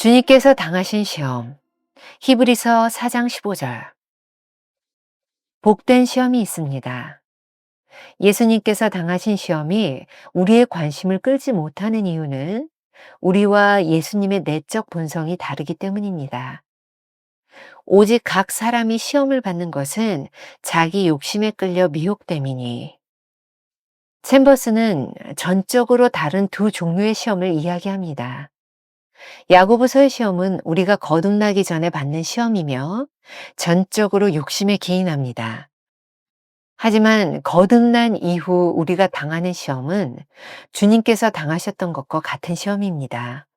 주님께서 당하신 시험. 히브리서 4장 15절. 복된 시험이 있습니다. 예수님께서 당하신 시험이 우리의 관심을 끌지 못하는 이유는 우리와 예수님의 내적 본성이 다르기 때문입니다. 오직 각 사람이 시험을 받는 것은 자기 욕심에 끌려 미혹됨이니. 챔버스는 전적으로 다른 두 종류의 시험을 이야기합니다. 야고보서의 시험은 우리가 거듭나기 전에 받는 시험이며 전적으로 욕심에 기인합니다. 하지만 거듭난 이후 우리가 당하는 시험은 주님께서 당하셨던 것과 같은 시험입니다.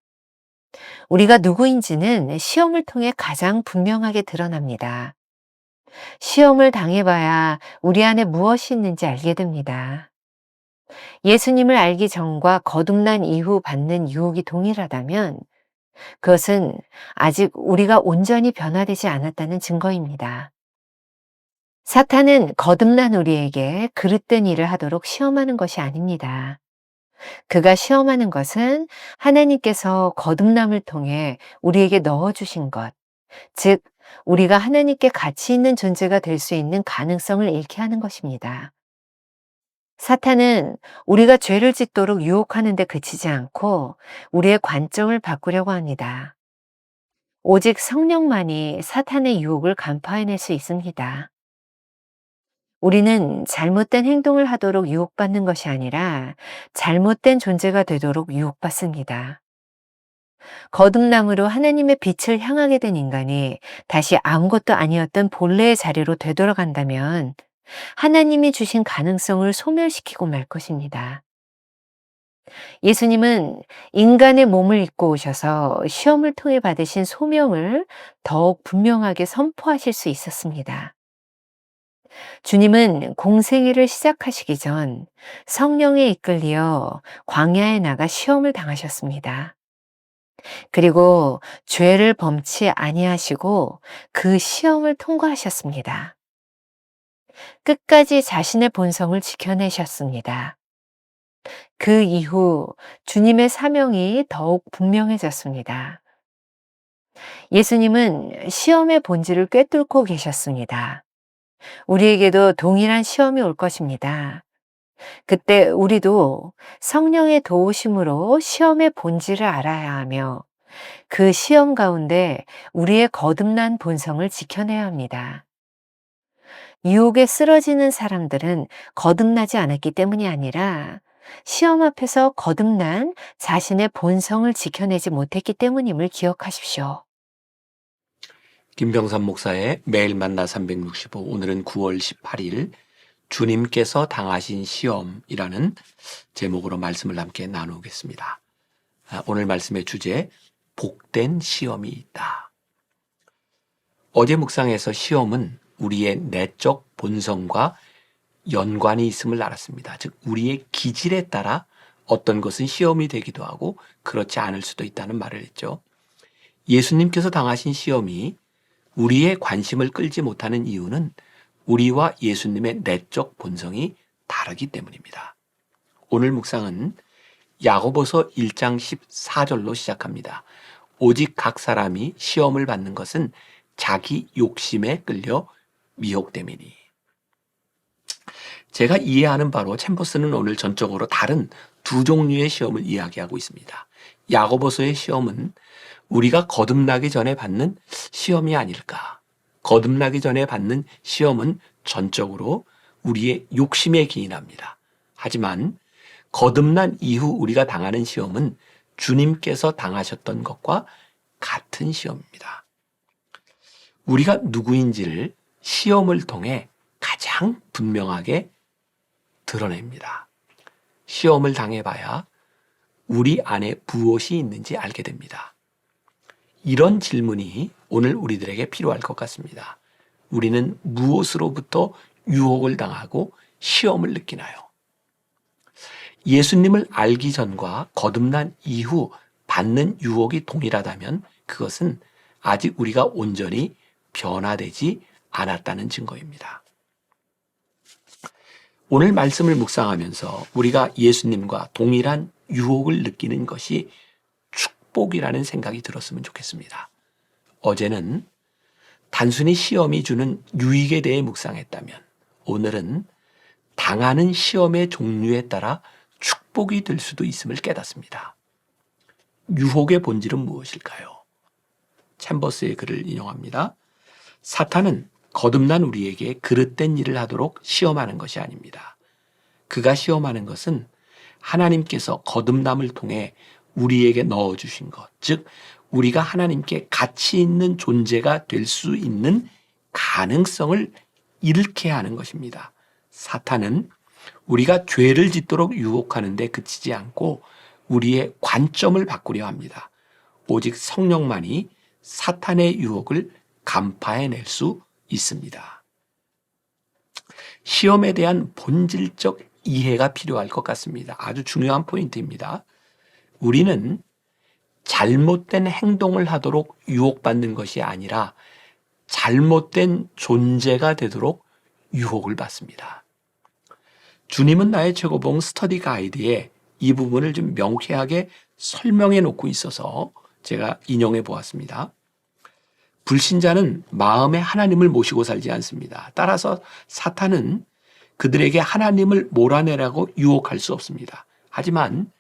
우리가 누구인지는 시험을 통해 가장 분명하게 드러납니다. 시험을 당해봐야 우리 안에 무엇이 있는지 알게 됩니다. 예수님을 알기 전과 거듭난 이후 받는 유혹이 동일하다면 그것은 아직 우리가 온전히 변화되지 않았다는 증거입니다. 사탄은 거듭난 우리에게 그릇된 일을 하도록 시험하는 것이 아닙니다. 그가 시험하는 것은 하나님께서 거듭남을 통해 우리에게 넣어주신 것, 즉, 우리가 하나님께 가치 있는 존재가 될 수 있는 가능성을 잃게 하는 것입니다. 사탄은 우리가 죄를 짓도록 유혹하는 데 그치지 않고 우리의 관점을 바꾸려고 합니다. 오직 성령만이 사탄의 유혹을 간파해낼 수 있습니다. 우리는 잘못된 행동을 하도록 유혹받는 것이 아니라 잘못된 존재가 되도록 유혹받습니다. 거듭남으로 하나님의 빛을 향하게 된 인간이 다시 아무것도 아니었던 본래의 자리로 되돌아간다면 하나님이 주신 가능성을 소멸시키고 말 것입니다. 예수님은 인간의 몸을 입고 오셔서 시험을 통해 받으신 소명을 더욱 분명하게 선포하실 수 있었습니다. 주님은 공생애를 시작하시기 전 성령에 이끌려 광야에 나가 시험을 당하셨습니다. 그리고 죄를 범치 아니하시고 그 시험을 통과하셨습니다. 끝까지 자신의 본성을 지켜내셨습니다. 그 이후 주님의 사명이 더욱 분명해졌습니다. 예수님은 시험의 본질을 꿰뚫고 계셨습니다. 우리에게도 동일한 시험이 올 것입니다. 그때 우리도 성령의 도우심으로 시험의 본질을 알아야 하며 그 시험 가운데 우리의 거듭난 본성을 지켜내야 합니다. 유혹에 쓰러지는 사람들은 거듭나지 않았기 때문이 아니라 시험 앞에서 거듭난 자신의 본성을 지켜내지 못했기 때문임을 기억하십시오. 김병삼 목사의 매일 만나 365, 오늘은 9월 18일 주님께서 당하신 시험이라는 제목으로 말씀을 함께 나누겠습니다. 오늘 말씀의 주제, 복된 시험이 있다. 어제 묵상에서 시험은 우리의 내적 본성과 연관이 있음을 알았습니다. 즉 우리의 기질에 따라 어떤 것은 시험이 되기도 하고 그렇지 않을 수도 있다는 말을 했죠. 예수님께서 당하신 시험이 우리의 관심을 끌지 못하는 이유는 우리와 예수님의 내적 본성이 다르기 때문입니다. 오늘 묵상은 야고보서 1장 14절로 시작합니다. 오직 각 사람이 시험을 받는 것은 자기 욕심에 끌려 미혹됨이니. 제가 이해하는 바로 챔버스는 오늘 전적으로 다른 두 종류의 시험을 이야기하고 있습니다. 야고보서의 시험은 우리가 거듭나기 전에 받는 시험이 아닐까. 거듭나기 전에 받는 시험은 전적으로 우리의 욕심에 기인합니다. 하지만 거듭난 이후 우리가 당하는 시험은 주님께서 당하셨던 것과 같은 시험입니다. 우리가 누구인지를 시험을 통해 가장 분명하게 드러냅니다. 시험을 당해봐야 우리 안에 무엇이 있는지 알게 됩니다. 이런 질문이 오늘 우리들에게 필요할 것 같습니다. 우리는 무엇으로부터 유혹을 당하고 시험을 느끼나요? 예수님을 알기 전과 거듭난 이후 받는 유혹이 동일하다면 그것은 아직 우리가 온전히 변화되지 않았다는 증거입니다. 오늘 말씀을 묵상하면서 우리가 예수님과 동일한 유혹을 느끼는 것이 축복이라는 생각이 들었으면 좋겠습니다. 어제는 단순히 시험이 주는 유익에 대해 묵상했다면 오늘은 당하는 시험의 종류에 따라 축복이 될 수도 있음을 깨닫습니다. 유혹의 본질은 무엇일까요? 챔버스의 글을 인용합니다. 사탄은 거듭난 우리에게 그릇된 일을 하도록 시험하는 것이 아닙니다. 그가 시험하는 것은 하나님께서 거듭남을 통해 우리에게 넣어주신 것, 즉 우리가 하나님께 가치 있는 존재가 될 수 있는 가능성을 잃게 하는 것입니다. 사탄은 우리가 죄를 짓도록 유혹하는 데 그치지 않고 우리의 관점을 바꾸려 합니다. 오직 성령만이 사탄의 유혹을 간파해낼 수 있습니다. 시험에 대한 본질적 이해가 필요할 것 같습니다. 아주 중요한 포인트입니다. 우리는 잘못된 행동을 하도록 유혹받는 것이 아니라 잘못된 존재가 되도록 유혹을 받습니다. 주님은 나의 최고봉 스터디 가이드에 이 부분을 좀 명쾌하게 설명해 놓고 있어서 제가 인용해 보았습니다. 불신자는 마음에 하나님을 모시고 살지 않습니다. 따라서 사탄은 그들에게 하나님을 몰아내라고 유혹할 수 없습니다. 하지만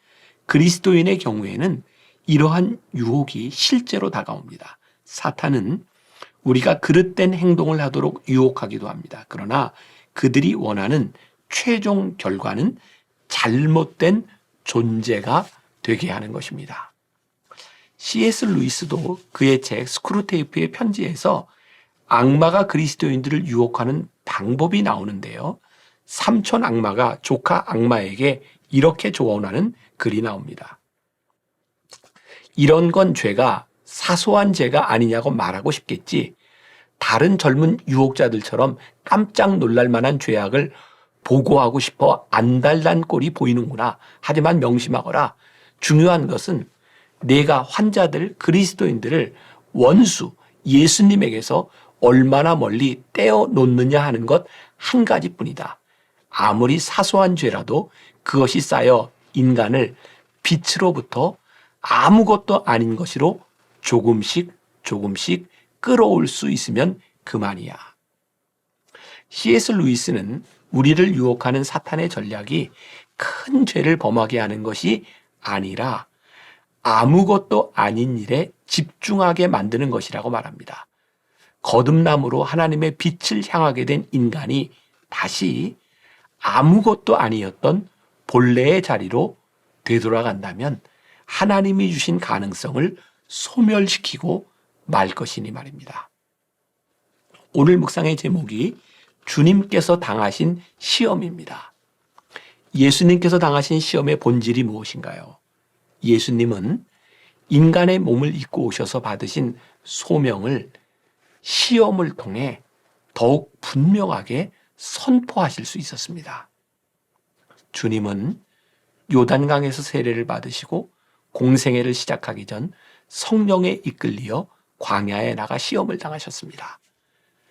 그리스도인의 경우에는 이러한 유혹이 실제로 다가옵니다. 사탄은 우리가 그릇된 행동을 하도록 유혹하기도 합니다. 그러나 그들이 원하는 최종 결과는 잘못된 존재가 되게 하는 것입니다. C.S. 루이스도 그의 책 스크루테이프의 편지에서 악마가 그리스도인들을 유혹하는 방법이 나오는데요. 삼촌 악마가 조카 악마에게 이렇게 조언하는 글이 나옵니다. 이런 건 죄가 사소한 죄가 아니냐고 말하고 싶겠지. 다른 젊은 유혹자들처럼 깜짝 놀랄 만한 죄악을 보고하고 싶어 안달난 꼴이 보이는구나. 하지만 명심하거라. 중요한 것은 내가 환자들, 그리스도인들을 원수, 예수님에게서 얼마나 멀리 떼어놓느냐 하는 것 한 가지뿐이다. 아무리 사소한 죄라도 그것이 쌓여 인간을 빛으로부터 아무것도 아닌 것으로 조금씩 끌어올 수 있으면 그만이야. C.S. 루이스는 우리를 유혹하는 사탄의 전략이 큰 죄를 범하게 하는 것이 아니라 아무것도 아닌 일에 집중하게 만드는 것이라고 말합니다. 거듭남으로 하나님의 빛을 향하게 된 인간이 다시 아무것도 아니었던 본래의 자리로 되돌아간다면 하나님이 주신 가능성을 소멸시키고 말 것이니 말입니다. 오늘 묵상의 제목이 주님께서 당하신 시험입니다. 예수님께서 당하신 시험의 본질이 무엇인가요? 예수님은 인간의 몸을 입고 오셔서 받으신 소명을 시험을 통해 더욱 분명하게 선포하실 수 있었습니다. 주님은 요단강에서 세례를 받으시고 공생애를 시작하기 전 성령에 이끌리어 광야에 나가 시험을 당하셨습니다.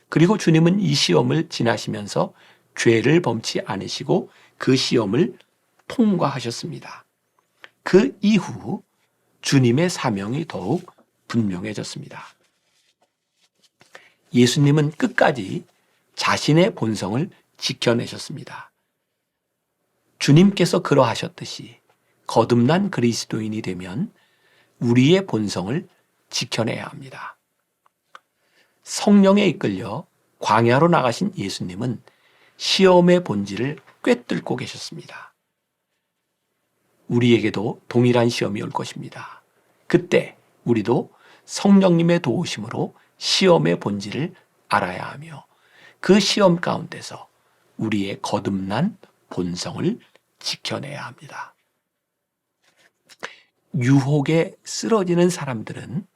그리고 주님은 이 시험을 지나시면서 죄를 범치 않으시고 그 시험을 통과하셨습니다. 그 이후 주님의 사명이 더욱 분명해졌습니다. 예수님은 끝까지 자신의 본성을 지켜내셨습니다. 주님께서 그러하셨듯이 거듭난 그리스도인이 되면 우리의 본성을 지켜내야 합니다. 성령에 이끌려 광야로 나가신 예수님은 시험의 본질을 꿰뚫고 계셨습니다. 우리에게도 동일한 시험이 올 것입니다. 그때 우리도 성령님의 도우심으로 시험의 본질을 알아야 하며 그 시험 가운데서 우리의 거듭난 본성을 지켜내야 합니다. 유혹에 쓰러지는 사람들은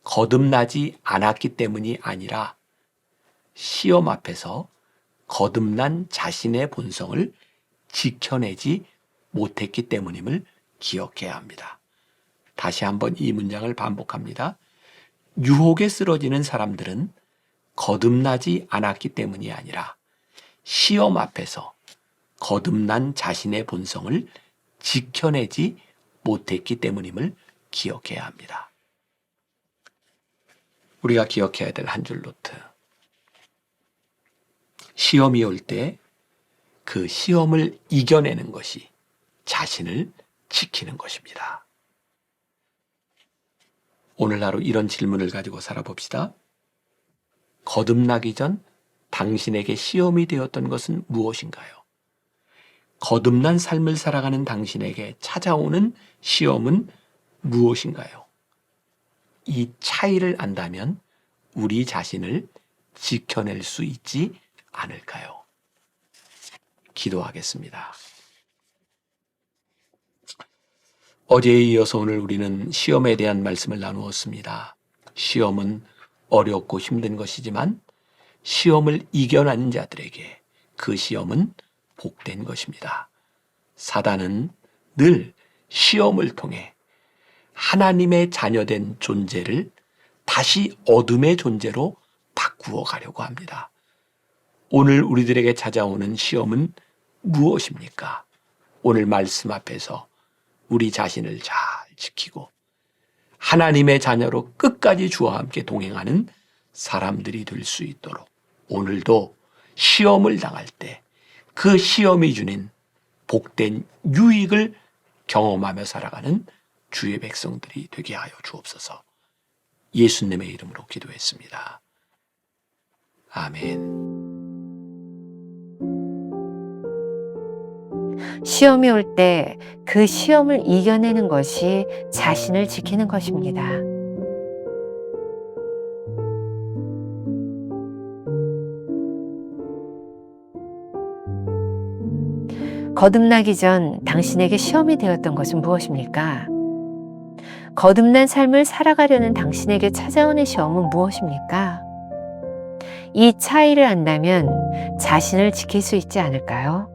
거듭나지 않았기 때문이 아니라 시험 앞에서 거듭난 자신의 본성을 지켜내지 못했기 때문임을 기억해야 합니다. 다시 한번 이 문장을 반복합니다. 유혹에 쓰러지는 사람들은 거듭나지 않았기 때문이 아니라 시험 앞에서 거듭난 자신의 본성을 지켜내지 못했기 때문임을 기억해야 합니다. 우리가 기억해야 될 한 줄 노트. 시험이 올 때 그 시험을 이겨내는 것이 자신을 지키는 것입니다. 오늘 하루 이런 질문을 가지고 살아봅시다. 거듭나기 전 당신에게 시험이 되었던 것은 무엇인가요? 거듭난 삶을 살아가는 당신에게 찾아오는 시험은 무엇인가요? 이 차이를 안다면 우리 자신을 지켜낼 수 있지 않을까요? 기도하겠습니다. 어제에 이어서 오늘 우리는 시험에 대한 말씀을 나누었습니다. 시험은 어렵고 힘든 것이지만 시험을 이겨낸 자들에게 그 시험은 복된 것입니다. 사단은 늘 시험을 통해 하나님의 자녀된 존재를 다시 어둠의 존재로 바꾸어 가려고 합니다. 오늘 우리들에게 찾아오는 시험은 무엇입니까? 오늘 말씀 앞에서 우리 자신을 잘 지키고 하나님의 자녀로 끝까지 주와 함께 동행하는 사람들이 될 수 있도록 오늘도 시험을 당할 때 그 시험이 주는 복된 유익을 경험하며 살아가는 주의 백성들이 되게 하여 주옵소서. 예수님의 이름으로 기도했습니다. 아멘. 시험이 올 때 그 시험을 이겨내는 것이 자신을 지키는 것입니다. 거듭나기 전 당신에게 시험이 되었던 것은 무엇입니까? 거듭난 삶을 살아가려는 당신에게 찾아오는 시험은 무엇입니까? 이 차이를 안다면 자신을 지킬 수 있지 않을까요?